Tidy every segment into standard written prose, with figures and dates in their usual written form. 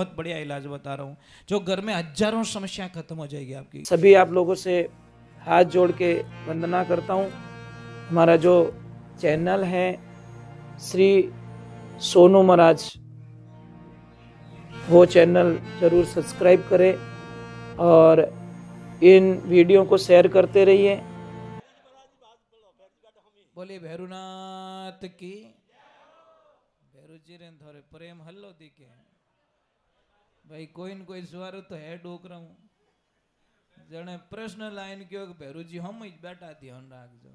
बहुत बढ़िया इलाज बता रहा हूँ, जो घर में हजारों समस्या खत्म हो जाएगी आपकी। सभी आप लोगों से हाथ जोड़ के वंदना करता हूँ। हमारा जो चैनल है श्री सोनू महाराज, वो चैनल जरूर सब्सक्राइब करें और इन वीडियो को शेयर करते रहिए। बोले भैरुनाथ की। भैरुजी रे थोड़े प्रेम हल्लो दिखे भाई, कोई न कोई सवार तो है डोकरा हूँ जने प्रश्न लाइन क्यों कि भैरुजी हम ही बैठा ध्यान रखो।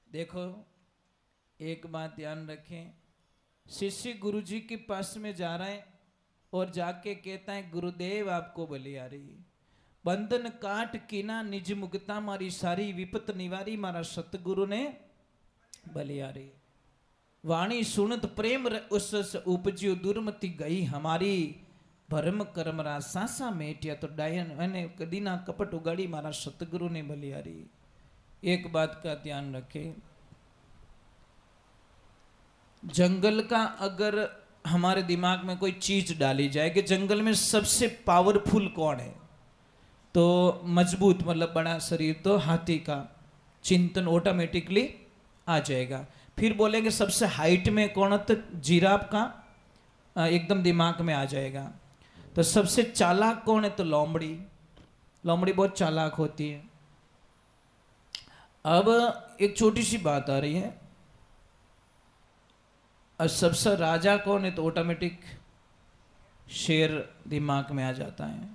देखो एक बात ध्यान रखें, शिष्य गुरुजी के पास में जा रहा है और जाके कहता है गुरुदेव आपको बलि आ रही, बंधन काट कीना निज मुक्ता मारी सारी विपत निवारी, मारा सतगुरु ने बलि आ रही। वाणी सुनत प्रेम उस उपज्यो दुर्मति गई हमारी, भरम कर्म रा सासा मेटिया तो डायन अने कदीना कपट उगाड़ी, मारा सतगुरु ने बलि आ रही। एक बात का ध्यान रखें, जंगल का अगर हमारे दिमाग में कोई चीज डाली जाए कि जंगल में सबसे पावरफुल कौन है, तो मजबूत मतलब बड़ा शरीर तो हाथी का चिंतन ऑटोमेटिकली आ जाएगा। फिर बोलेंगे सबसे हाइट में कौन है, तो जिराफ का एकदम दिमाग में आ जाएगा। तो सबसे चालाक कौन है, तो लोमड़ी, लोमड़ी बहुत चालाक होती है। अब एक छोटी सी बात आ रही है, और सबसे राजा कौन है, तो ऑटोमेटिक शेर दिमाग में आ जाता है।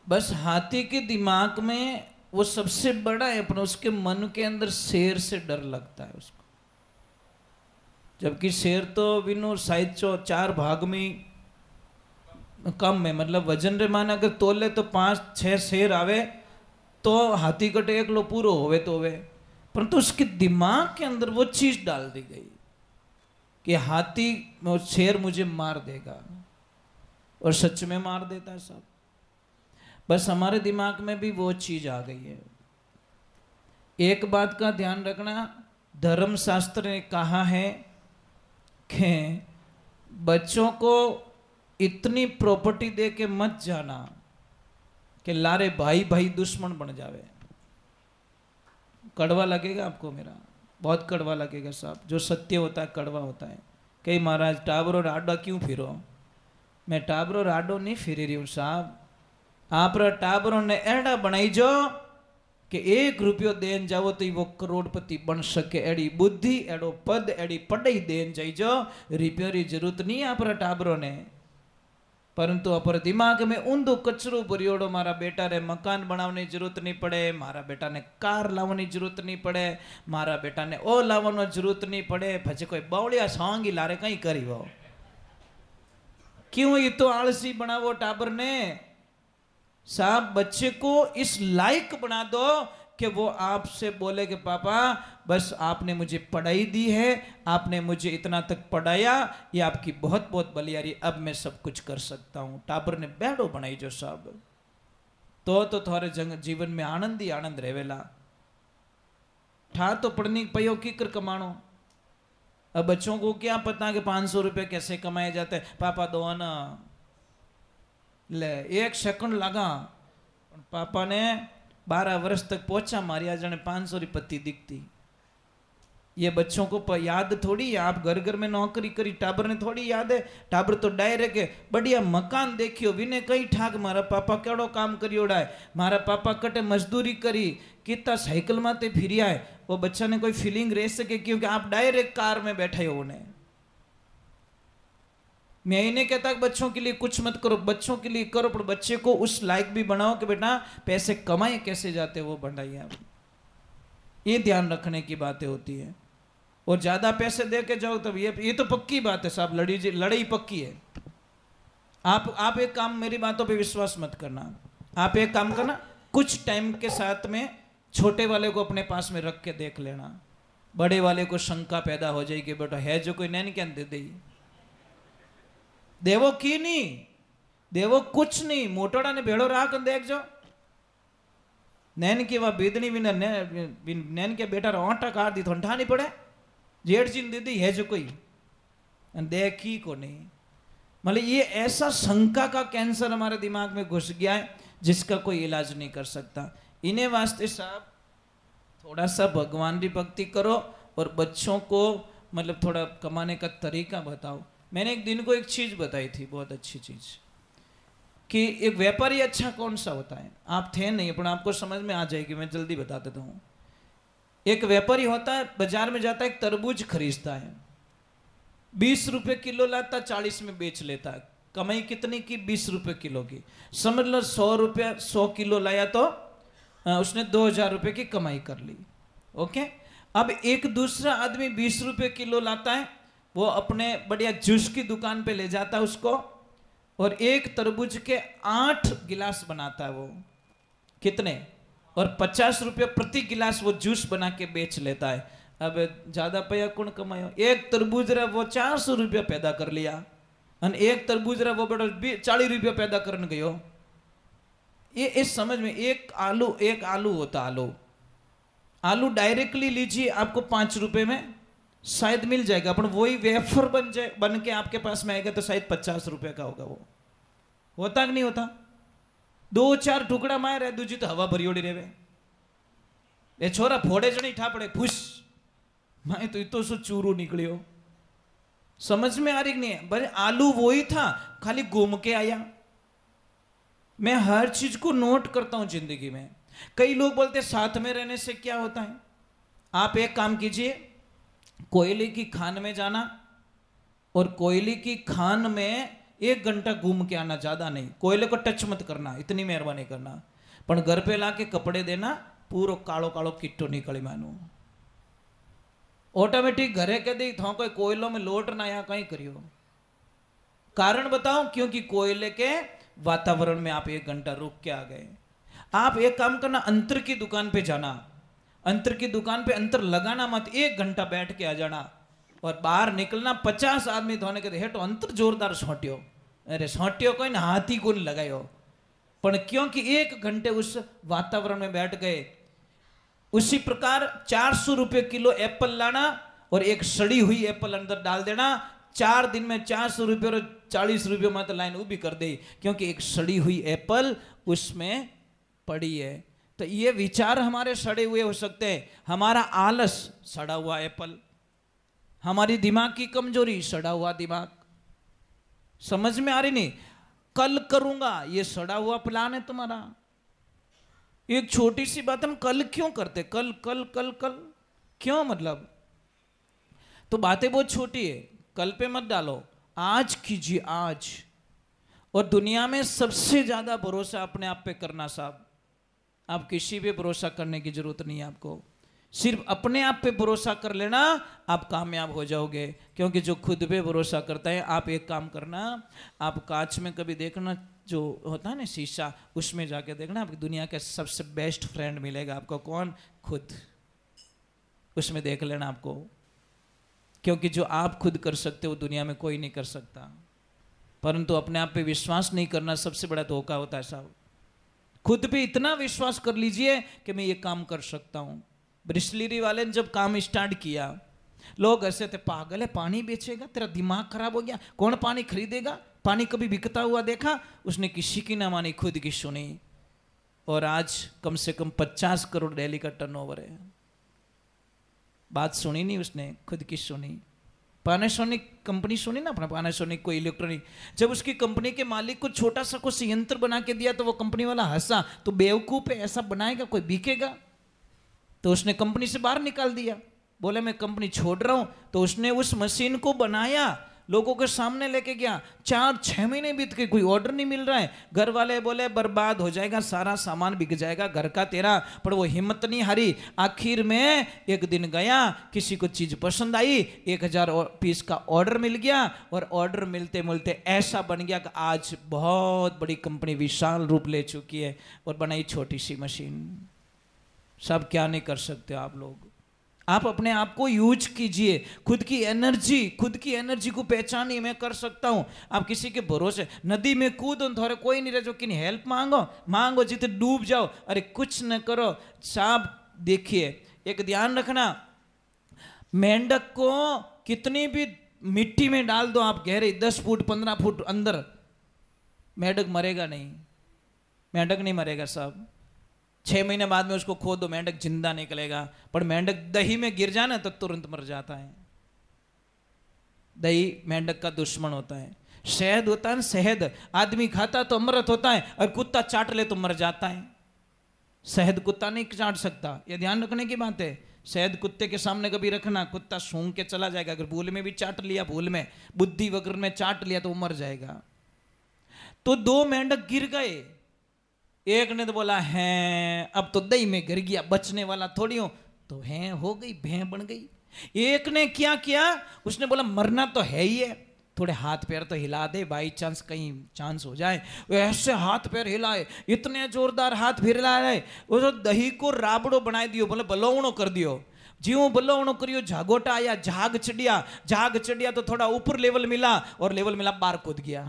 बस हाथी के दिमाग में वो सबसे बड़ा है, अपना उसके मन के अंदर शेर से डर लगता है उसको, जबकि शेर तो विनो शायद 4 भाग में कम है, मतलब वजन रे मान अगर तोले तो 5-6 शेर आवे तो हाथी कटे एक लो पूरो होवे तो होवे, परंतु उसके दिमाग के अंदर वो चीज डाल दी गई कि हाथी और शेर मुझे मार देगा, और सच में मार देता है सब। बस हमारे दिमाग में भी वो चीज आ गई है। एक बात का ध्यान रखना, धर्म शास्त्र ने कहा है कि बच्चों को इतनी प्रॉपर्टी दे के मत जाना कि लारे भाई भाई दुश्मन बन जावे। कड़वा लगेगा आपको मेरा, बहुत कड़वा लगेगा साहब, जो सत्य होता है कड़वा होता है। कई महाराज टाबरो राडा क्यों फिरो, मैं टाबरो राडो नहीं फिरी रही हूँ साहब, आप टाबरों ने एड़ा बनाई जो कि 1 रुपयो देन जाओ तो वो करोड़पति बन सके, एड़ी बुद्धि एड़ो पद एड़ी पढ़ाई देन जाइजो, रुपयो री जरूरत नहीं आप टाबरों ने, परंतु अपर दिमाग में ऊंधो कचरो भरियोड़ो, मारा बेटा रे मकान बनावनी जरूरत नहीं पड़े, मारा बेटा ने कार लावनी जरूरत नहीं पड़े, मारा बेटा ने ओ लावनो जरूरत नहीं पड़े, भजे कोई बावड़िया सांगी लारे कहीं करी वो क्यों, ये तो आलसी बनावो टाबर ने साहब। बच्चे को इस लायक बना दो कि वो आपसे बोले कि पापा बस आपने मुझे पढ़ाई दी है, आपने मुझे इतना तक पढ़ाया, ये आपकी बहुत बहुत बलियारी, अब मैं सब कुछ कर सकता हूँ। टाबर ने बैडो बनाई जो साहब, तो थोड़े जीवन में आनंद ही आनंद रहेला। ठा तो पढ़नी पयो की कर कमानो। अब बच्चों को क्या पता कि 500 रुपये कैसे कमाए जाते हैं, पापा दो ना ले 1 सेकंड लगा, पापा ने 12 वर्ष तक पोछा मारिया, जने 500 की पत्ती दिखती। ये बच्चों को याद थोड़ी, आप घर घर में नौकरी करी, टाबर ने थोड़ी याद है। टाबर तो डायरेक्ट है बढ़िया मकान देखियो विने कई ठाक मारा पापा केड़ो काम करियोड़ा है, मारा पापा कटे मजदूरी करी, कितना साइकिल माते फिरिया है, वो बच्चा ने कोई फीलिंग रह सके, क्योंकि आप डायरेक्ट कार में बैठे हो उन्हें। मैं ही नहीं कहता कि बच्चों के लिए कुछ मत करो, बच्चों के लिए करो, पर बच्चे को उस लायक भी बनाओ कि बेटा पैसे कमाए कैसे जाते वो बढ़ाइए आप। ये ध्यान रखने की बातें होती है। और ज्यादा पैसे दे के जाओ तब ये तो पक्की बात है साहब, लड़ाई पक्की है। आप एक काम, मेरी बातों पे विश्वास मत करना, आप एक काम करना, कुछ टाइम के साथ में छोटे वाले को अपने पास में रख के देख लेना, बड़े वाले को शंका पैदा हो जाएगी बेटा है जो कोई नैन क्या दे दे, देवो की नहीं देवो कुछ नहीं, मोटोड़ा ने भेड़ो राख देख जो नैन की वह बेदनी भी नैन के बेटा रोटा काट दी तो नहीं पड़े, जेठ जी दीदी है जो कोई देखी को नहीं। मतलब ये ऐसा शंका का कैंसर हमारे दिमाग में घुस गया है जिसका कोई इलाज नहीं कर सकता। इन्हें वास्ते साहब थोड़ा सा भगवान की भक्ति करो और बच्चों को मतलब थोड़ा कमाने का तरीका बताओ। मैंने एक दिन को एक चीज बताई थी, बहुत अच्छी चीज, कि एक व्यापारी अच्छा कौन सा होता है। आप थे नहीं पर आपको समझ में आ जाएगी, मैं जल्दी बता देता हूँ। एक व्यापारी होता है, बाजार में जाता है, एक तरबूज खरीदता है, 20 रुपए किलो लाता, 40 में बेच लेता है। कमाई कितनी की? 20 रुपए किलो की। समझ लो 100 किलो लाया तो उसने 2000 रुपए की कमाई कर ली। ओके। अब एक दूसरा आदमी 20 रुपए किलो लाता है, वो अपने बढ़िया जूस की दुकान पे ले जाता है उसको, और एक तरबूज के 8 गिलास बनाता है। वो कितने? और 50 रुपये प्रति गिलास वो जूस बना के बेच लेता है। अब ज्यादा पैसा कौन कमायो? एक तरबूज रहा वो 400 रुपया पैदा कर लिया, और एक तरबूज रहा वो बड़ा 40 रुपया पैदा करने गयो। ये इस समझ में एक आलू होता, आलू डायरेक्टली लीजिए आपको 5 रुपए में शायद मिल जाएगा, पर वही वेफर बन के आपके पास में आएगा तो शायद 50 रुपए का होगा। वो होता कि नहीं होता? 2-4 टुकड़ा मार रहे, दूजी तो हवा भरियोड़ी रेवे। ये छोरा फोड़े जनी ठा पड़े फुस, मैं तो इतो सो चूरू निकलियो। समझ में आ रही नहीं है? बस आलू वही था, खाली घूम के आया। मैं हर चीज को नोट करता हूं जिंदगी में। कई लोग बोलते साथ में रहने से क्या होता है। आप एक काम कीजिए, कोयले की खान में जाना और कोयले की खान में 1 घंटा घूम के आना, ज्यादा नहीं। कोयले को टच मत करना, इतनी मेहरबानी करना। पर घर पे लाके कपड़े देना, पूरो कालो कालो किट्टो निकली मानो। ऑटोमेटिक घरे के दी थो कोई कोयलों में लोट ना या कहीं करियो। कारण बताओ, क्योंकि कोयले के वातावरण में आप 1 घंटा रुक के आ गए। आप एक काम करना, अंतर की दुकान पे जाना, अंतर की दुकान पे अंतर लगाना मत, 1 घंटा बैठ के आ जाना और बाहर निकलना। 50 आदमी धोने के हेठो अंतर जोरदार सोटियो, अरे सोटियो कोई ना हाथी को नहीं लगायो, पर क्योंकि 1 घंटे उस वातावरण में बैठ गए। उसी प्रकार 400 रुपये किलो एप्पल लाना और एक सड़ी हुई एप्पल अंदर डाल देना। 4 दिन में 400 रुपये और 40 रुपये में तो लाइन ऊभी कर दे, क्योंकि एक सड़ी हुई एप्पल उसमें पड़ी है। तो ये विचार हमारे सड़े हुए हो सकते हैं, हमारा आलस सड़ा हुआ एप्पल, हमारी दिमाग की कमजोरी सड़ा हुआ दिमाग। समझ में आ रही नहीं? कल करूंगा, ये सड़ा हुआ प्लान है तुम्हारा। एक छोटी सी बात हम कल क्यों करते? कल कल कल कल क्यों? मतलब तो बातें बहुत छोटी है, कल पे मत डालो, आज कीजिए आज। और दुनिया में सबसे ज्यादा भरोसा अपने आप पे करना साहब। आप किसी पे भरोसा करने की जरूरत नहीं है आपको, सिर्फ अपने आप पे भरोसा कर लेना, आप कामयाब हो जाओगे। क्योंकि जो खुद पे भरोसा करता है, आप एक काम करना, आप कांच में कभी देखना, जो होता है ना शीशा, उसमें जाके देखना, आपकी दुनिया का सबसे बेस्ट फ्रेंड मिलेगा आपको। कौन? खुद। उसमें देख लेना आपको, क्योंकि जो आप खुद कर सकते हो दुनिया में कोई नहीं कर सकता। परंतु अपने आप पे विश्वास नहीं करना सबसे बड़ा धोखा होता है साहब। खुद पे इतना विश्वास कर लीजिए कि मैं ये काम कर सकता हूं। ब्रिस्लरी वाले ने जब काम स्टार्ट किया, लोग ऐसे थे, पागल है, पानी बेचेगा, तेरा दिमाग खराब हो गया, कौन पानी खरीदेगा, पानी कभी बिकता हुआ देखा? उसने किसी की ना मानी, खुद की सुनी, और आज कम से कम 50 करोड़ डेली का टर्नओवर है। बात सुनी नहीं उसने, खुद की सुनी। पैनासोनिक कंपनी सुनी ना, अपना पैनासोनिक को इलेक्ट्रॉनिक, जब उसकी कंपनी के मालिक को छोटा सा कुछ यंत्र बना के दिया तो वो कंपनी वाला हंसा, तो बेवकूफ है, ऐसा बनाएगा कोई, बिकेगा? तो उसने कंपनी से बाहर निकाल दिया, बोले मैं कंपनी छोड़ रहा हूं। तो उसने उस मशीन को बनाया, लोगों के सामने लेके गया, 4-6 महीने बीत के कोई ऑर्डर नहीं मिल रहा है। घर वाले बोले बर्बाद हो जाएगा, सारा सामान बिक जाएगा घर का तेरा, पर वो हिम्मत नहीं हारी। आखिर में एक दिन गया, किसी को चीज पसंद आई, 1000 पीस का ऑर्डर मिल गया, और ऑर्डर मिलते मिलते ऐसा बन गया कि आज बहुत बड़ी कंपनी विशाल रूप ले चुकी है, और बनाई छोटी सी मशीन। सब क्या नहीं कर सकते आप लोग। आप अपने आप को यूज कीजिए, खुद की एनर्जी को पहचानिए, मैं कर सकता हूं। आप किसी के भरोसे नदी में कूदो, थोड़े कोई नहीं रहे जो कि हेल्प मांगो जितने डूब जाओ, अरे कुछ न करो साहब। देखिए एक ध्यान रखना, मेंढक को कितनी भी मिट्टी में डाल दो आप गहरे 10 फुट 15 फुट अंदर, मेंढक मरेगा नहीं, मेंढक नहीं मरेगा साहब। 6 महीने बाद में उसको खोदो, मेंढक जिंदा निकलेगा। पर मेंढक दही में गिर जाए ना तो तुरंत मर जाता है। दही मेंढक का दुश्मन होता है। शहद होता है ना, शहद आदमी खाता तो अमृत होता है, और कुत्ता चाट ले तो मर जाता है। शहद कुत्ता नहीं चाट सकता, यह ध्यान रखने की बात है। शहद कुत्ते के सामने कभी रखना, कुत्ता सूंघ के चला जाएगा। अगर भूल में भी चाट लिया, भूल में बुद्धि वगैरह में चाट लिया तो वो मर जाएगा। तो 2 मेंढक गिर गए। एक ने तो बोला है अब तो दही में गिर गया, बचने वाला थोड़ी हो, तो है हो गई, भैं बन गई। एक ने क्या किया, उसने बोला मरना तो है ही है, थोड़े हाथ पैर तो हिला दे, बाई चांस कहीं चांस हो जाए। ऐसे हाथ पैर हिलाए, इतने जोरदार हाथ फिर हिलाए, वो जो दही को राबड़ो बनाई दियो, बोले बलौणो कर दियो। ज्यों बलौणो करियो झागोटा आया, झाग चढ़िया तो थोड़ा ऊपर लेवल मिला, और लेवल मिला बाहर कूद गया।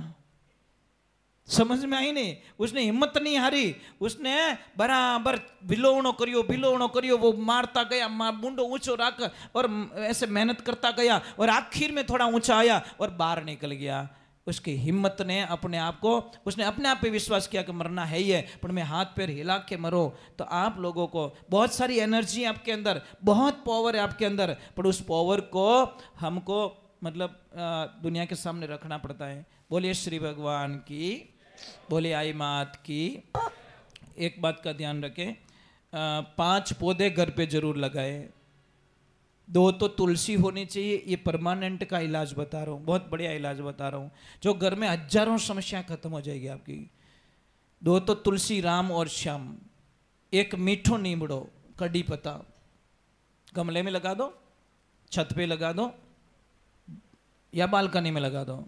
समझ में आई नहीं, उसने हिम्मत नहीं हारी, उसने बराबर बिलोवणो करियो, वो मारता गया, मुंडो ऊंचो रख और ऐसे मेहनत करता गया, और आखिर में थोड़ा ऊंचा आया और बाहर निकल गया। उसकी हिम्मत ने अपने आप को, उसने अपने आप पे विश्वास किया कि मरना है ही है, पर मैं हाथ पैर हिला के मरो। तो आप लोगों को बहुत सारी एनर्जी आपके अंदर, बहुत पावर है आपके अंदर, पर उस पावर को हमको मतलब दुनिया के सामने रखना पड़ता है। बोलिए श्री भगवान की, बोले आई मात की। एक बात का ध्यान रखें, 5 पौधे घर पे जरूर लगाए। 2 तो तुलसी होनी चाहिए, ये परमानेंट का इलाज बता रहा हूँ, बहुत बढ़िया इलाज बता रहा हूँ, जो घर में हजारों समस्या खत्म हो जाएगी आपकी। 2 तो तुलसी, राम और श्याम। 1 मीठो नींबड़ो, कड़ी पत्ता, गमले में लगा दो, छत पे लगा दो, या बालकनी में लगा दो।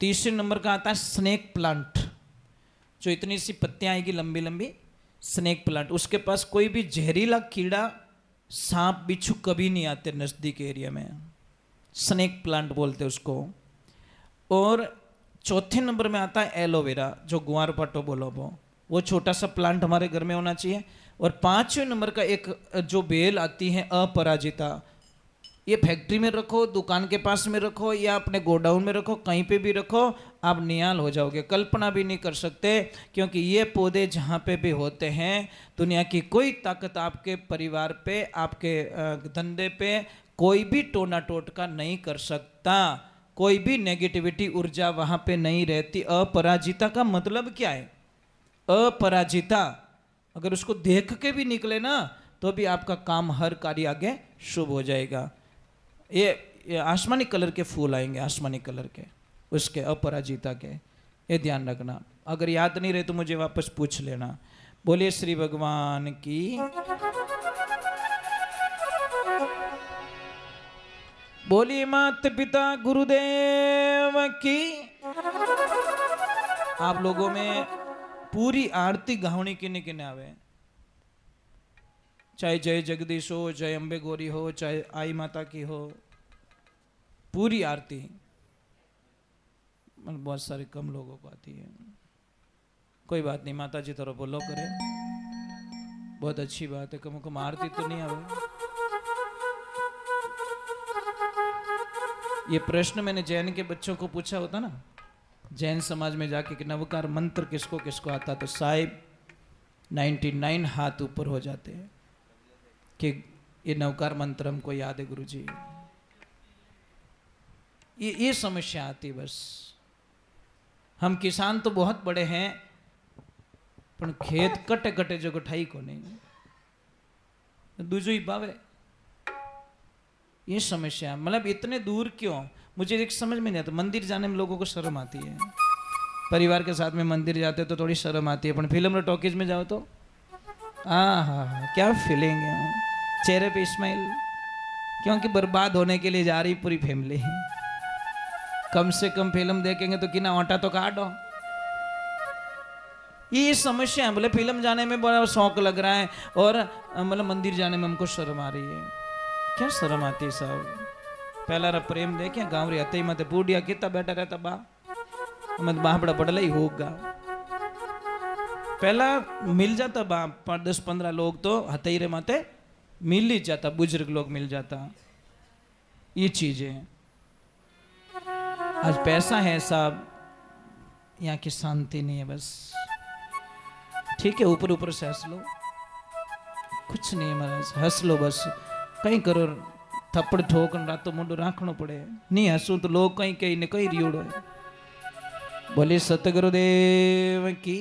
3 नंबर का आता है स्नेक प्लांट, जो इतनी सी पत्तियां आएगी लंबी लंबी, स्नेक प्लांट। उसके पास कोई भी जहरीला कीड़ा, सांप बिच्छू कभी नहीं आते नजदीक एरिया में, स्नेक प्लांट बोलते उसको। और 4 नंबर में आता है एलोवेरा, जो गुआर पाटो बोलो वो छोटा सा प्लांट हमारे घर में होना चाहिए। और 5वें नंबर का एक जो बेल आती है अपराजिता, ये फैक्ट्री में रखो, दुकान के पास में रखो, या अपने गोडाउन में रखो, कहीं पे भी रखो, आप नियाल हो जाओगे, कल्पना भी नहीं कर सकते। क्योंकि ये पौधे जहाँ पे भी होते हैं, दुनिया की कोई ताकत आपके परिवार पे, आपके धंधे पे कोई भी टोना टोटका नहीं कर सकता, कोई भी नेगेटिविटी ऊर्जा वहाँ पे नहीं रहती। अपराजिता का मतलब क्या है? अपराजिता, अगर उसको देख के भी निकले ना तो भी आपका काम, हर कार्य आगे शुभ हो जाएगा। ये आसमानी कलर के फूल आएंगे, आसमानी कलर के, उसके अपराजिता के, ये ध्यान रखना। अगर याद नहीं रहे तो मुझे वापस पूछ लेना। बोलिए श्री भगवान की। बोलिए माता पिता गुरुदेव की। आप लोगों में पूरी आरती गावनी किने किने आवे, चाहे जय जगदीश हो, जय अम्बे गौरी हो, चाहे आई माता की हो, पूरी आरती बहुत सारे कम लोगों को आती है। कोई बात नहीं, माता जी तरफ बोलो करे, बहुत अच्छी बात है। कम आरती तो नहीं आवे। ये प्रश्न मैंने जैन के बच्चों को पूछा होता ना, जैन समाज में जाके कि नवकार मंत्र किसको किसको आता, तो साहिब 99 हाथ ऊपर हो जाते हैं कि ये नवकार मंत्र हमको याद है गुरुजी। ये समस्या आती बस। हम किसान तो बहुत बड़े हैं, पर खेत कटे कटे जो गठाई को नहीं दूजो ही पावे। ये समस्या, मतलब इतने दूर क्यों, मुझे एक समझ में नहीं आता। मंदिर जाने में लोगों को शर्म आती है, परिवार के साथ में मंदिर जाते तो थोड़ी शर्म आती है, पर फिल्म और टॉकीज में जाओ तो हाँ क्या फीलिंग है, चेहरे पे स्माइल, क्योंकि बर्बाद होने के लिए जा रही पूरी फैमिली। कम से कम फिल्म देखेंगे तो किना आटा तो काटो। ये समस्या है, बोले फिल्म जाने में बड़ा शौक लग रहा है और मतलब मंदिर जाने में हमको शर्म आ रही है। क्या शर्म आती है साहब? पहला रा प्रेम देखे गाँव रे हते मत बूढ़िया कितना बैठा रहता बा मत बापड़ा बड़ला ही होगा। पहला मिल जाता बा 10-15 लोग तो हते रे माते मिल ही जाता, बुजुर्ग लोग मिल जाता। ये चीजें आज पैसा है साहब, यहाँ की शांति नहीं है बस। ठीक है, ऊपर ऊपर से हंस लो, कुछ नहीं है महाराज, हंस लो बस। कहीं करो थप्पड़ ठोक रातो मुंडो राखनो पड़े, नहीं हंसू तो लोग कहीं कहीं ने कहीं रियोड़ो है। बोले सतगुरुदेव की।